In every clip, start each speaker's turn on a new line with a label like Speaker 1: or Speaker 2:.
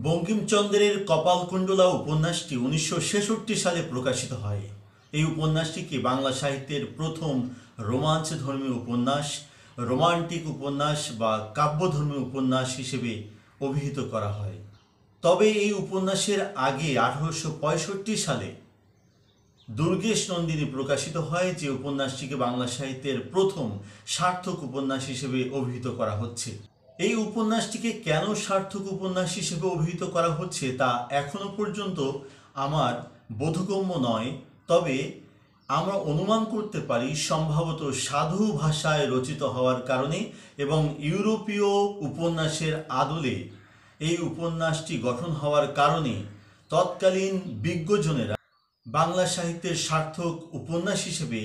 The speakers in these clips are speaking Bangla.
Speaker 1: বঙ্কিমচন্দ্রের কপালকুণ্ডলা উপন্যাসটি 1966 সালে প্রকাশিত হয়। এই উপন্যাসটিকে বাংলা সাহিত্যের প্রথম রোমাঞ্চধর্মী উপন্যাস, রোমান্টিক উপন্যাস বা কাব্যধর্মী উপন্যাস হিসেবে অভিহিত করা হয়। তবে এই উপন্যাসের আগে 1865 সালে দুর্গেশ নন্দিনী প্রকাশিত হয়, যে উপন্যাসটিকে বাংলা সাহিত্যের প্রথম সার্থক উপন্যাস হিসেবে অভিহিত করা হচ্ছে। এই উপন্যাসটিকে কেন সার্থক উপন্যাস হিসেবে অভিহিত করা হচ্ছে তা এখনো পর্যন্ত আমার বোধগম্য নয়। তবে আমরা অনুমান করতে পারি সম্ভবত সাধু ভাষায় রচিত হওয়ার কারণে এবং ইউরোপীয় উপন্যাসের আদলে এই উপন্যাসটি গঠন হওয়ার কারণে তৎকালীন বিজ্ঞজনেরা বাংলা সাহিত্যের সার্থক উপন্যাস হিসেবে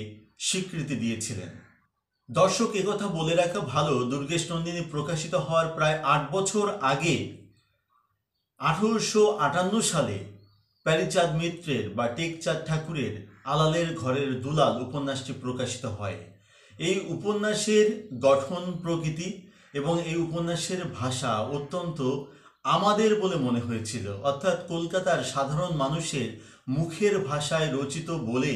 Speaker 1: স্বীকৃতি দিয়েছিলেন। দর্শক, একথা বলে রাখা ভালো, দুর্গেশ নন্দিনী প্রকাশিত হওয়ার প্রায় 8 বছর আগে 1858 সালে প্যারীচাঁদ মিত্রের বা টেকচাঁদ ঠাকুরের আলালের ঘরের দুলাল উপন্যাসটি প্রকাশিত হয়। এই উপন্যাসের গঠন প্রকৃতি এবং এই উপন্যাসের ভাষা অত্যন্ত আমাদের বলে মনে হয়েছিল, অর্থাৎ কলকাতার সাধারণ মানুষের মুখের ভাষায় রচিত বলে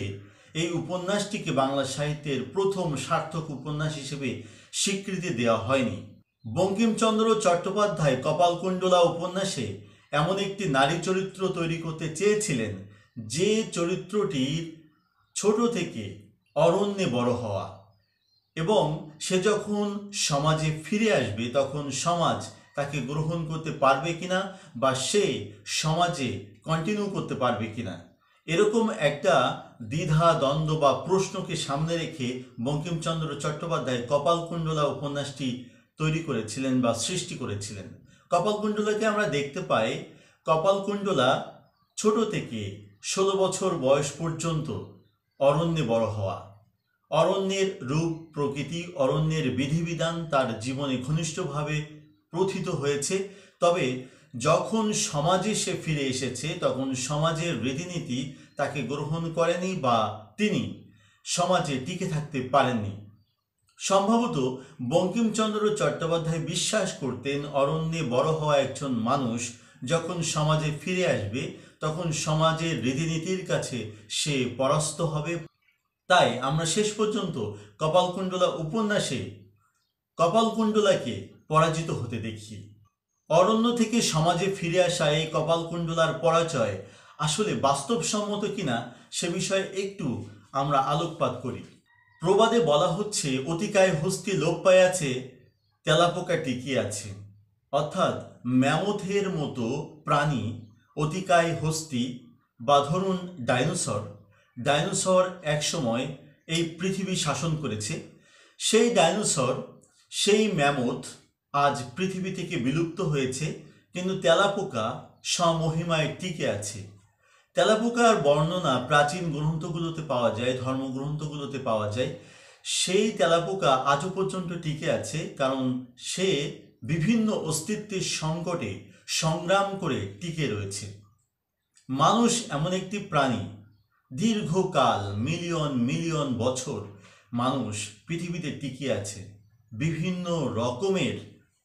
Speaker 1: এই উপন্যাসটিকে বাংলা সাহিত্যের প্রথম সার্থক উপন্যাস হিসেবে স্বীকৃতি দেওয়া হয়নি। বঙ্কিমচন্দ্র চট্টোপাধ্যায় কপালকুণ্ডলা উপন্যাসে এমন একটি নারী চরিত্র তৈরি করতে চেয়েছিলেন যে চরিত্রটির ছোট থেকে অরণ্যে বড় হওয়া, এবং সে যখন সমাজে ফিরে আসবে তখন সমাজ তাকে গ্রহণ করতে পারবে কিনা বা সে সমাজে কন্টিনিউ করতে পারবে কিনা, এরকম একটা দ্বিধা দ্বন্দ্ব বা প্রশ্নকে সামনে রেখে বঙ্কিমচন্দ্র চট্টোপাধ্যায় কপালকুণ্ডলা উপন্যাসটি তৈরি করেছিলেন বা সৃষ্টি করেছিলেন। কপালকুণ্ডলাকে আমরা দেখতে পাই কপালকুণ্ডলা ছোট থেকে 16 বছর বয়স পর্যন্ত অরণ্যে বড় হওয়া, অরণ্যের রূপ প্রকৃতি, অরণ্যের বিধিবিধান তার জীবনে ঘনিষ্ঠভাবে প্রথিত হয়েছে। তবে যখন সমাজে সে ফিরে এসেছে তখন সমাজের রীতিনীতি তাকে গ্রহণ করেনি বা তিনি সমাজে টিকে থাকতে পারেননি। সম্ভবত বঙ্কিমচন্দ্র চট্টোপাধ্যায় বিশ্বাস করতেন অরণ্যে বড় হওয়া একজন মানুষ যখন সমাজে ফিরে আসবে তখন সমাজের রীতিনীতির কাছে সে পরাস্ত হবে। তাই আমরা শেষ পর্যন্ত কপালকুণ্ডলা উপন্যাসে কপালকুণ্ডলাকে পরাজিত হতে দেখি। অরণ্য থেকে সমাজে ফিরে আসা এই কপালকুণ্ডলার পরাজয় আসলে বাস্তবসম্মত কিনা সে বিষয়ে একটু আমরা আলোকপাত করি। প্রবাদে বলা হচ্ছে, অতিকায় হস্তি লোপ পাইয়াছে, তেলাপোকা টিকিয়ে আছে। অর্থাৎ ম্যামথের মতো প্রাণী অতিকায় হস্তি বা ধরুন ডাইনোসর একসময় এই পৃথিবী শাসন করেছে। সেই ডাইনোসর, সেই ম্যামথ আজ পৃথিবী থেকে বিলুপ্ত হয়েছে, কিন্তু তেলাপোকা স্বমহিমায় টিকে আছে। তেলাপোকার বর্ণনা প্রাচীন গ্রন্থগুলোতে পাওয়া যায়, ধর্মগ্রন্থগুলোতে পাওয়া যায়। সেই তেলাপোকা আজও পর্যন্ত টিকে আছে, কারণ সে বিভিন্ন অস্তিত্বের সংকটে সংগ্রাম করে টিকে রয়েছে। মানুষ এমন একটি প্রাণী, দীর্ঘকাল মিলিয়ন মিলিয়ন বছর মানুষ পৃথিবীতে টিকে আছে। বিভিন্ন রকমের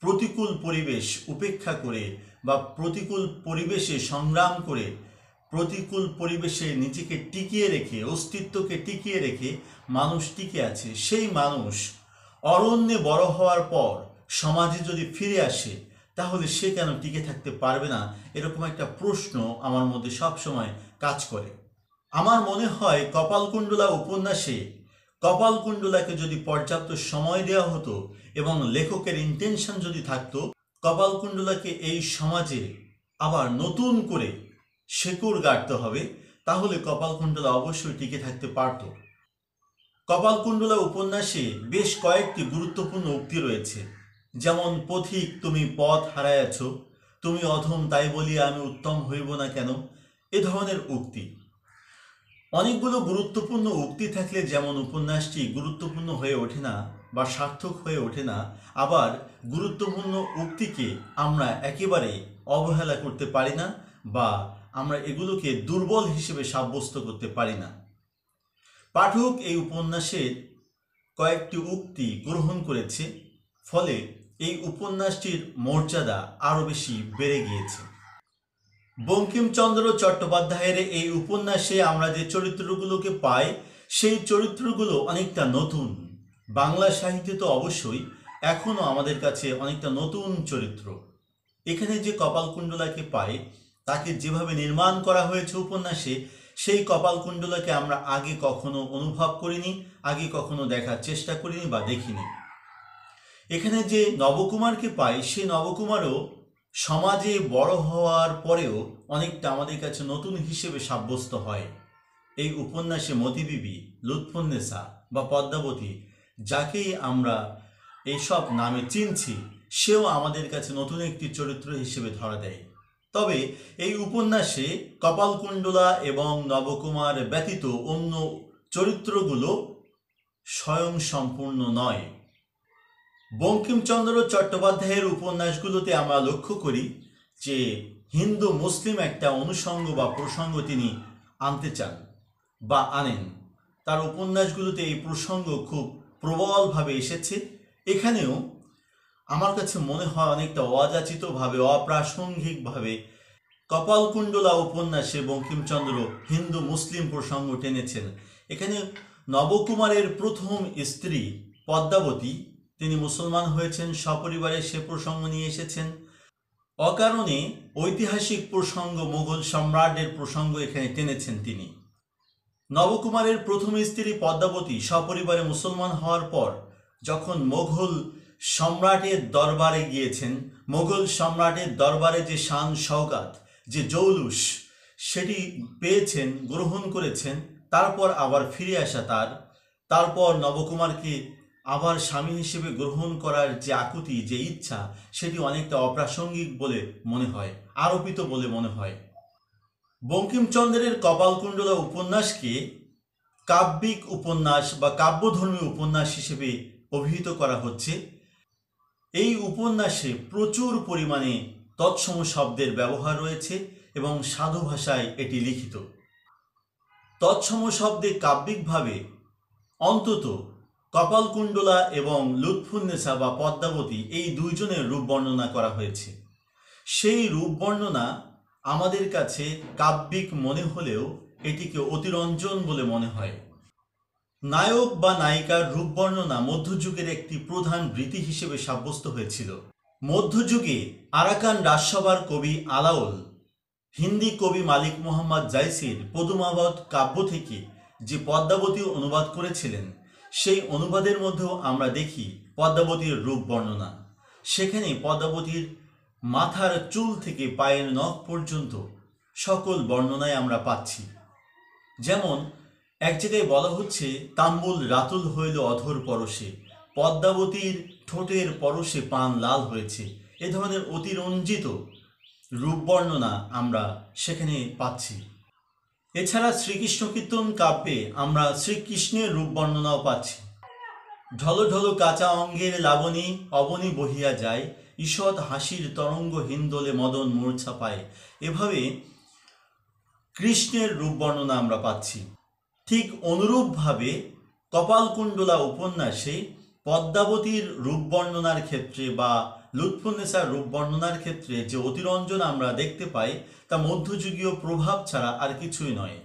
Speaker 1: প্রতিকূল পরিবেশ উপেক্ষা করে বা প্রতিকূল পরিবেশে সংগ্রাম করে, প্রতিকূল পরিবেশে নিজেকে টিকিয়ে রেখে, অস্তিত্বকে টিকিয়ে রেখে মানুষ টিকে আছে। সেই মানুষ অরণ্যে বড় হওয়ার পর সমাজে যদি ফিরে আসে তাহলে সে কেন টিকে থাকতে পারবে না, এরকম একটা প্রশ্ন আমার মধ্যে সবসময় কাজ করে। আমার মনে হয় কপালকুণ্ডলা উপন্যাসে কপালকুণ্ডলাকে যদি পর্যাপ্ত সময় দেওয়া হতো এবং লেখকের ইন্টেনশন যদি থাকতো কপালকুণ্ডলাকে এই সমাজে আবার নতুন করে শেকড় গাড়তে হবে, তাহলে কপালকুণ্ডলা অবশ্যই টিকে থাকতে পারত। কপালকুণ্ডলা উপন্যাসে বেশ কয়েকটি গুরুত্বপূর্ণ উক্তি রয়েছে, যেমন পথিক তুমি পথ হারাইয়াছ, তুমি অধম তাই বলিয়া আমি উত্তম হইব না কেন, এ ধরনের উক্তি। অনেকগুলো গুরুত্বপূর্ণ উক্তি থাকলে যেমন উপন্যাসটি গুরুত্বপূর্ণ হয়ে ওঠে না বা সার্থক হয়ে ওঠে না, আবার গুরুত্বপূর্ণ উক্তিকে আমরা একেবারে অবহেলা করতে পারি না বা আমরা এগুলোকে দুর্বল হিসেবে সাব্যস্ত করতে পারি না। পাঠক এই উপন্যাসের কয়েকটি উক্তি গ্রহণ করেছে, ফলে এই উপন্যাসটির মর্যাদা আরও বেশি বেড়ে গিয়েছে। বঙ্কিমচন্দ্র চট্টোপাধ্যায়ের এই উপন্যাসে আমরা যে চরিত্রগুলোকে পাই সেই চরিত্রগুলো অনেকটা নতুন। বাংলা সাহিত্যে তো অবশ্যই এখনও আমাদের কাছে অনেকটা নতুন চরিত্র। এখানে যে কপালকুণ্ডলাকে পাই তাকে যেভাবে নির্মাণ করা হয়েছে উপন্যাসে, সেই কপালকুণ্ডলাকে আমরা আগে কখনো অনুভব করিনি, আগে কখনো দেখার চেষ্টা করিনি বা দেখিনি। এখানে যে নবকুমারকে পাই সেই নবকুমারও সমাজে বড় হওয়ার পরেও অনেকটা আমাদের কাছে নতুন হিসেবে সাব্যস্ত হয়। এই উপন্যাসে মতিবিবি, লুৎফুন্নেসা বা পদ্মাবতী, যাকেই আমরা এইসব নামে চিনছি, সেও আমাদের কাছে নতুন একটি চরিত্র হিসেবে ধরা দেয়। তবে এই উপন্যাসে কপালকুণ্ডলা এবং নবকুমার ব্যতীত অন্য চরিত্রগুলো স্বয়ং সম্পূর্ণ নয়। বঙ্কিমচন্দ্র চট্টোপাধ্যায়ের উপন্যাসগুলোতে আমরা লক্ষ্য করি যে হিন্দু মুসলিম একটা অনুষঙ্গ বা প্রসঙ্গ তিনি আনতে চান বা আনেন। তার উপন্যাসগুলোতে এই প্রসঙ্গ খুব প্রবলভাবে এসেছে। এখানেও আমার কাছে মনে হয় অনেকটা অযাচিতভাবে, অপ্রাসঙ্গিকভাবে কপালকুণ্ডলা উপন্যাসে বঙ্কিমচন্দ্র হিন্দু মুসলিম প্রসঙ্গ টেনেছেন। এখানে নবকুমারের প্রথম স্ত্রী পদ্মাবতী, তিনি মুসলমান হয়েছেন, সপরিবারে সে প্রসঙ্গ নিয়ে এসেছেন। অকারণে ঐতিহাসিক প্রসঙ্গ, মুঘল সম্রাটের প্রসঙ্গ এখানে টেনেছেন তিনি। নবকুমারের প্রথম স্ত্রী পদ্মাবতী সপরিবারে মুসলমান হওয়ার পর যখন মোগল সম্রাটের দরবারে গিয়েছেন, মোগল সম্রাটের দরবারে যে শান সওগাত, যে জৌলুস, সেটি পেয়েছেন, গ্রহণ করেছেন। তারপর আবার ফিরে আসা তারপর নবকুমারকে আবার স্বামী হিসেবে গ্রহণ করার যে আকুতি, যে ইচ্ছা, সেটি অনেকটা অপ্রাসঙ্গিক বলে মনে হয়, আরোপিত বলে মনে হয়। বঙ্কিমচন্দ্রের কপালকুণ্ডলা উপন্যাসকে কাব্যিক উপন্যাস বা কাব্যধর্মী উপন্যাস হিসেবে অভিহিত করা হচ্ছে। এই উপন্যাসে প্রচুর পরিমাণে তৎসম শব্দের ব্যবহার রয়েছে এবং সাধু ভাষায় এটি লিখিত। তৎসম শব্দে কাব্যিকভাবে অন্তত কপালকুণ্ডলা এবং লুৎফুন্নেসা বা পদ্মাবতী এই দুইজনের রূপ বর্ণনা করা হয়েছে। সেই রূপ বর্ণনা আমাদের কাছে কাব্যিক মনে হলেও এটিকে অতিরঞ্জন বলে মনে হয়। নায়ক বা নায়িকার রূপ বর্ণনা মধ্যযুগের একটি প্রধান রীতি হিসেবে সাব্যস্ত হয়েছিল। মধ্যযুগে আরাকান রাজসভার কবি আলাওল হিন্দি কবি মালিক মোহাম্মদ জাইসির পদুমাবত কাব্য থেকে যে পদ্মাবতী অনুবাদ করেছিলেন, সেই অনুবাদের মধ্যেও আমরা দেখি পদ্মাবতীর রূপ বর্ণনা। সেখানে পদ্মাবতীর মাথার চুল থেকে পায়ের নখ পর্যন্ত সকল বর্ণনায় আমরা পাচ্ছি। যেমন এক জায়গায় বলা হচ্ছে, তাম্বুল রাতুল হইল অধর পরশে, পদ্মাবতীর ঠোঁটের পরশে পান লাল হয়েছে। এ ধরনের অতিরঞ্জিত রূপ বর্ণনা আমরা সেখানে পাচ্ছি। এছাড়া শ্রীকৃষ্ণ কীর্তন কাব্যে আমরা শ্রীকৃষ্ণের রূপ বর্ণনাও পাচ্ছি। ঢলো ঢলো কাঁচা অঙ্গের লাবণী অবনী বহিয়া যায়, ঈষৎ হাসির তরঙ্গ হিন্দোলে মদন মূর্ছা পায়। এভাবে কৃষ্ণের রূপ বর্ণনা আমরা পাচ্ছি। ঠিক অনুরূপভাবে কপালকুণ্ডলা উপন্যাসে পদ্মাবতীর রূপ বর্ণনার ক্ষেত্রে বা লুৎফুন্নেসার রূপ বর্ণনার ক্ষেত্রে যে অতিরঞ্জন আমরা দেখতে পাই, তা মধ্যযুগীয় প্রভাব ছাড়া আর কিছুই নয়।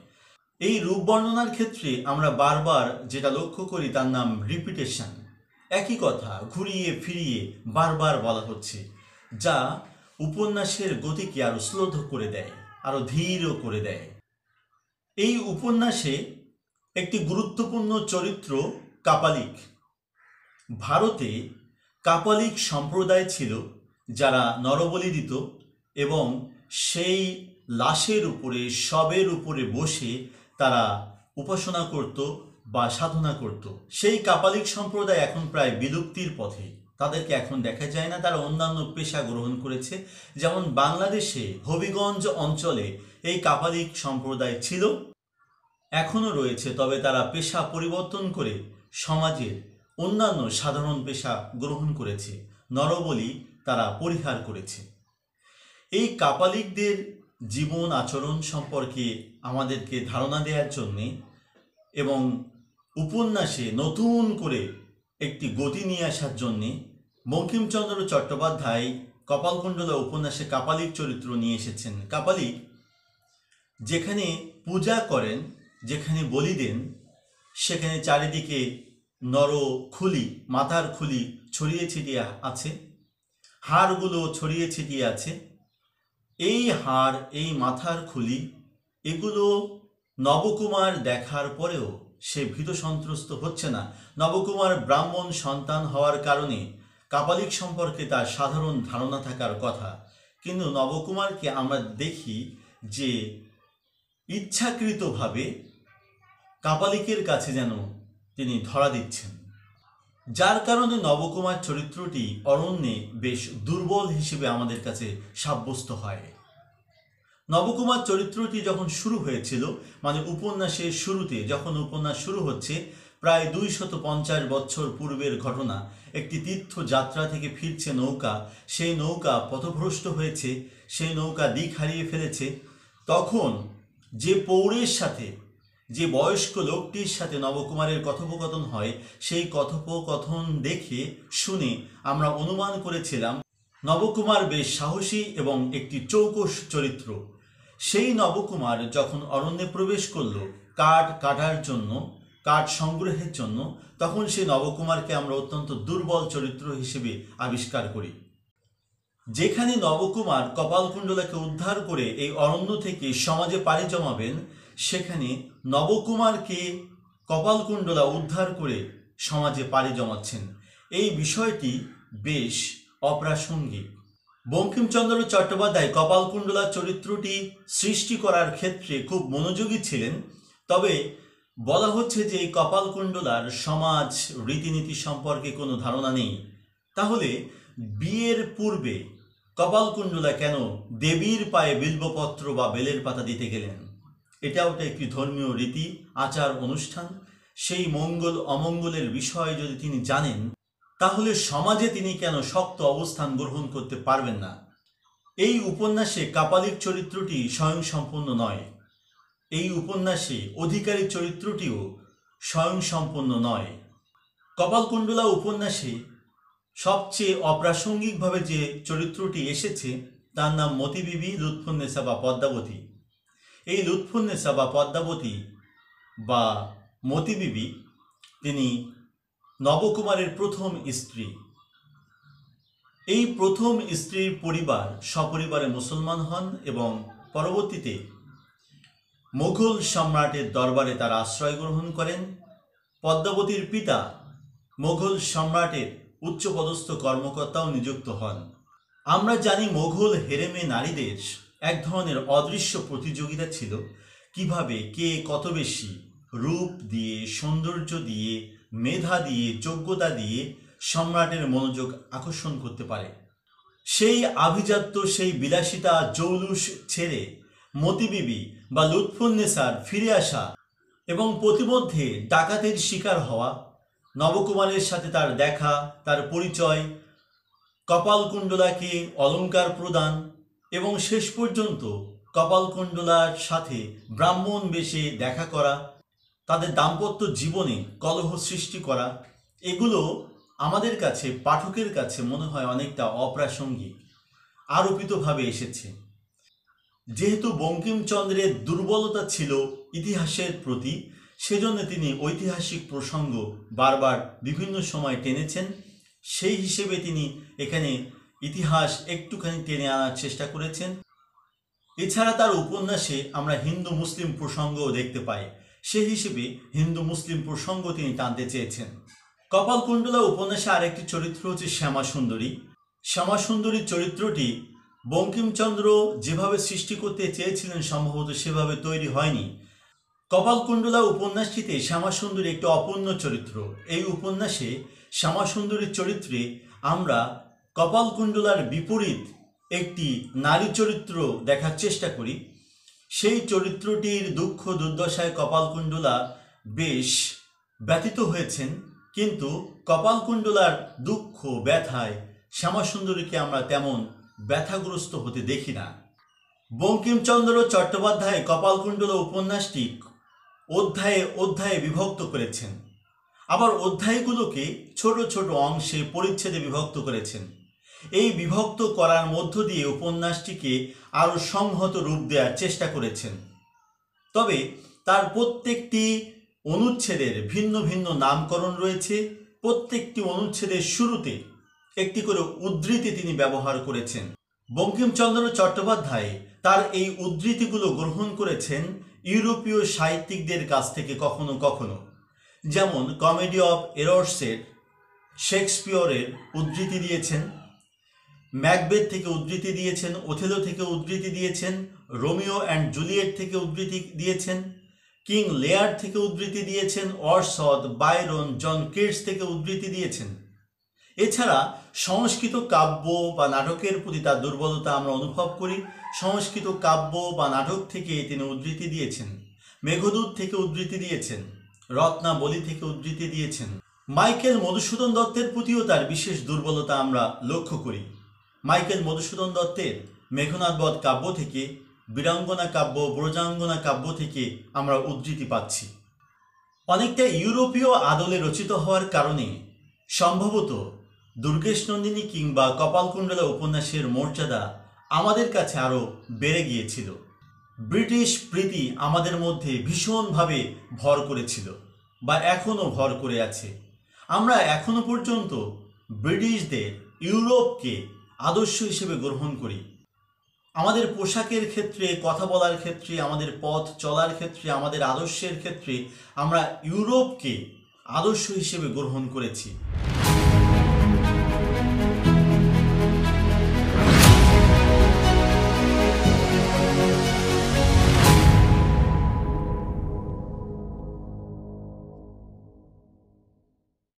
Speaker 1: এই রূপ বর্ণনার ক্ষেত্রে আমরা বারবার যেটা লক্ষ্য করি তার নাম রিপিটেশন। একই কথা ঘুরিয়ে ফিরিয়ে বারবার বলা হচ্ছে, যা উপন্যাসের গতিকে আরো শ্লথ করে দেয়, আরো ধীরও করে দেয়। এই উপন্যাসে একটি গুরুত্বপূর্ণ চরিত্র কাপালিক। ভারতে কাপালিক সম্প্রদায় ছিল যারা নরবলি দিত এবং সেই লাশের উপরে, শবের উপরে বসে তারা উপাসনা করত বা সাধনা করত। সেই কাপালিক সম্প্রদায় এখন প্রায় বিলুপ্তির পথে, তাদেরকে এখন দেখা যায় না। তারা অন্যান্য পেশা গ্রহণ করেছে। যেমন বাংলাদেশে হবিগঞ্জ অঞ্চলে এই কাপালিক সম্প্রদায় ছিল, এখনও রয়েছে, তবে তারা পেশা পরিবর্তন করে সমাজের অন্যান্য সাধারণ পেশা গ্রহণ করেছে, নরবলি তারা পরিহার করেছে। এই কাপালিকদের জীবন আচরণ সম্পর্কে আমাদেরকে ধারণা দেওয়ার জন্যে এবং উপন্যাসে নতুন করে একটি গতি নিয়ে আসার জন্যে বঙ্কিমচন্দ্র চট্টোপাধ্যায় কপালকুণ্ডলা উপন্যাসে কাপালিক চরিত্র নিয়ে এসেছেন। কাপালিক যেখানে পূজা করেন, যেখানে বলি দেন, সেখানে চারিদিকে খুলি, মাথার খুলি ছড়িয়ে ছিটিয়ে আছে, হাড়গুলো ছড়িয়ে ছিটিয়ে আছে। এই হাড়, এই মাথার খুলি, এগুলো নবকুমার দেখার পরেও সে ভীত সন্ত্রস্ত হচ্ছে না। নবকুমার ব্রাহ্মণ সন্তান হওয়ার কারণে কাপালিক সম্পর্কে তার সাধারণ ধারণা থাকার কথা, কিন্তু নবকুমারকে আমরা দেখি যে ইচ্ছাকৃতভাবে কাপালিকের কাছে যেন তিনি ধরা দিচ্ছেন, যার কারণে নবকুমার চরিত্রটি অরণ্যে বেশ দুর্বল হিসেবে আমাদের কাছে সাব্যস্ত হয়। নবকুমার চরিত্রটি যখন শুরু হয়েছিল, মানে উপন্যাসের শুরুতে, যখন উপন্যাস শুরু হচ্ছে, প্রায় 250 বছর পূর্বের ঘটনা। একটি তীর্থযাত্রা থেকে ফিরছে নৌকা, সেই নৌকা পথভ্রষ্ট হয়েছে, সেই নৌকা দিক হারিয়ে ফেলেছে। তখন যে পৌরের সাথে, যে বয়স্ক লোকটির সাথে নবকুমারের কথোপকথন হয়, সেই কথোপকথন দেখে শুনে আমরা অনুমান করেছিলাম নবকুমার বেশ সাহসী এবং একটি চৌকস চরিত্র। সেই নবকুমার যখন অরণ্যে প্রবেশ করল কাঠ কাটার জন্য, কাঠ সংগ্রহের জন্য, তখন সেই নবকুমারকে আমরা অত্যন্ত দুর্বল চরিত্র হিসেবে আবিষ্কার করি। যেখানে নবকুমার কপালকুণ্ডলাকে উদ্ধার করে এই অরণ্য থেকে সমাজে পাড়ি জমাবেন, সেখানে নবকুমারকে কপালকুণ্ডলা উদ্ধার করে সমাজে পাড়ি জমাচ্ছেন। এই বিষয়টি বেশ অপ্রাসঙ্গিক। বঙ্কিমচন্দ্র চট্টোপাধ্যায় কপালকুণ্ডলা চরিত্রটি সৃষ্টি করার ক্ষেত্রে খুব মনোযোগী ছিলেন। তবে বলা হচ্ছে যে এই কপালকুণ্ডলার সমাজ রীতিনীতি সম্পর্কে কোনো ধারণা নেই। তাহলে বিয়ের পূর্বে কপালকুণ্ডলা কেন দেবীর পায়ে বিল্বপত্র বা বেলের পাতা দিতে গেলেন? এটাও একটি ধর্মীয় রীতি, আচার, অনুষ্ঠান। সেই মঙ্গল অমঙ্গলের বিষয় যদি তিনি জানেন, তাহলে সমাজে তিনি কেন শক্ত অবস্থান গ্রহণ করতে পারবেন না? এই উপন্যাসে কাপালিক চরিত্রটি স্বয়ংসম্পূর্ণ নয়। এই উপন্যাসে অধিকারী চরিত্রটিও স্বয়ংসম্পূর্ণ নয়। কপালকুণ্ডলা উপন্যাসে সবচেয়ে অপ্রাসঙ্গিকভাবে যে চরিত্রটি এসেছে তার নাম মতি বিবি, লুৎফুন্নেসা বা পদ্মাবতী। এই লুৎফুন্নেসা বা পদ্মাবতী বা মতি বিবি, তিনি নবকুমারের প্রথম স্ত্রী। এই প্রথম স্ত্রীর পরিবার সপরিবারে মুসলমান হন এবং পরবর্তীতে মুঘল সম্রাটের দরবারে তারা আশ্রয় গ্রহণ করেন। পদ্মাবতীর পিতা মুঘল সম্রাটের উচ্চপদস্থ কর্মকর্তাও নিযুক্ত হন। আমরা জানি মুঘল হেরেমে নারীদের এক ধরনের অদৃশ্য প্রতিযোগিতা ছিল, কিভাবে কে কত বেশি রূপ দিয়ে, সৌন্দর্য দিয়ে, মেধা দিয়ে, যোগ্যতা দিয়ে সম্রাটের মনোযোগ আকর্ষণ করতে পারে। সেই আভিজাত্য, সেই বিলাসিতা, জৌলুস ছেড়ে মতি বিবি বা লুৎফুন্নেসার ফিরে আসা এবং প্রতিমধ্যে ডাকাতের শিকার হওয়া, নবকুমারের সাথে তার দেখা, তার পরিচয়, কপালকুণ্ডলাকে অলঙ্কার প্রদান এবং শেষ পর্যন্ত কপালকুণ্ডলার সাথে ব্রাহ্মণ বেশে দেখা করা, তাদের দাম্পত্য জীবনে কলহ সৃষ্টি করা, এগুলো আমাদের কাছে, পাঠকের কাছে মনে হয় অনেকটা অপ্রাসঙ্গিক, আরোপিতভাবে এসেছে। যেহেতু বঙ্কিমচন্দ্রের দুর্বলতা ছিল ইতিহাসের প্রতি, সেজন্য তিনি ঐতিহাসিক প্রসঙ্গ বারবার বিভিন্ন সময় টেনেছেন। সেই হিসেবে তিনি এখানে ইতিহাস একটুখানি টেনে আনার চেষ্টা করেছেন। এছাড়া তার উপন্যাসে আমরা হিন্দু মুসলিম প্রসঙ্গও দেখতে পাই, সেই হিসেবে হিন্দু মুসলিম প্রসঙ্গ তিনি টানতে চেয়েছেন। কপালকুণ্ডলা উপন্যাসে আরেকটি চরিত্র হচ্ছে শ্যামা সুন্দরী। শ্যামা সুন্দরীর চরিত্রটি বঙ্কিমচন্দ্র যেভাবে সৃষ্টি করতে চেয়েছিলেন সম্ভবত সেভাবে তৈরি হয়নি। কপালকুণ্ডলা উপন্যাসটিতে শ্যামা সুন্দরী একটি অপূর্ণ চরিত্র। এই উপন্যাসে শ্যামা সুন্দরীর চরিত্রে আমরা কপালকুণ্ডলার বিপরীত একটি নারী চরিত্র দেখার চেষ্টা করি। সেই চরিত্রটির দুঃখ দুর্দশায় কপালকুণ্ডলা বেশ ব্যথিত হয়েছেন, কিন্তু কপালকুণ্ডলার দুঃখ ব্যথায় শ্যামাসুন্দরীকে আমরা তেমন ব্যথাগ্রস্ত হতে দেখি না। বঙ্কিমচন্দ্র চট্টোপাধ্যায় কপালকুণ্ডলা উপন্যাসটি অধ্যায়ে অধ্যায়ে বিভক্ত করেছেন, আবার অধ্যায়গুলোকে ছোট ছোট অংশে পরিচ্ছেদে বিভক্ত করেছেন। এই বিভক্ত করার মধ্য দিয়ে উপন্যাসটিকে আরও সংহত রূপ দেওয়ার চেষ্টা করেছেন। তবে তার প্রত্যেকটি অনুচ্ছেদের ভিন্ন ভিন্ন নামকরণ রয়েছে। প্রত্যেকটি অনুচ্ছেদের শুরুতে একটি করে উদ্ধৃতি তিনি ব্যবহার করেছেন। বঙ্কিমচন্দ্র চট্টোপাধ্যায় তার এই উদ্ধৃতিগুলো গ্রহণ করেছেন ইউরোপীয় সাহিত্যিকদের কাছ থেকে কখনো কখনো, যেমন কমেডি অফ এরর্সের শেক্সপিয়রের উদ্ধৃতি দিয়েছেন, ম্যাকবেথ থেকে উদ্ধৃতি দিয়েছেন, ওথেলো থেকে উদ্ধৃতি দিয়েছেন, রোমিও অ্যান্ড জুলিয়েট থেকে উদ্ধৃতি দিয়েছেন, কিং লেয়ার থেকে উদ্ধৃতি দিয়েছেন, ওয়ারসওয়ার্থ, বায়রন, জন কিটস থেকে উদ্ধৃতি দিয়েছেন। এছাড়া সংস্কৃত কাব্য বা নাটকের প্রতি তার দুর্বলতা আমরা অনুভব করি। সংস্কৃত কাব্য বা নাটক থেকে তিনি উদ্ধৃতি দিয়েছেন, মেঘদূত থেকে উদ্ধৃতি দিয়েছেন, রত্নাবলী থেকে উদ্ধৃতি দিয়েছেন। মাইকেল মধুসূদন দত্তের প্রতিও তার বিশেষ দুর্বলতা আমরা লক্ষ্য করি। মাইকেল মধুসূদন দত্তের মেঘনাদ বধ কাব্য থেকে, বীরাঙ্গনা কাব্য, ব্রজাঙ্গনা কাব্য থেকে আমরা উদ্ধৃতি পাচ্ছি। অনেকটা ইউরোপীয় আদলে রচিত হওয়ার কারণে সম্ভবত দুর্গেশ নন্দিনী কিংবা কপালকুণ্ডলা উপন্যাসের মর্যাদা আমাদের কাছে আরও বেড়ে গিয়েছিল। ব্রিটিশ প্রীতি আমাদের মধ্যে ভীষণভাবে ভর করেছিল বা এখনও ভর করে আছে। আমরা এখনো পর্যন্ত ব্রিটিশদের, ইউরোপকে আদর্শ হিসেবে গ্রহণ করি। আমাদের পোশাকের ক্ষেত্রে, কথা বলার ক্ষেত্রে, আমাদের পথ চলার ক্ষেত্রে, আমাদের আদর্শের ক্ষেত্রে আমরা ইউরোপকে আদর্শ হিসেবে গ্রহণ করেছি।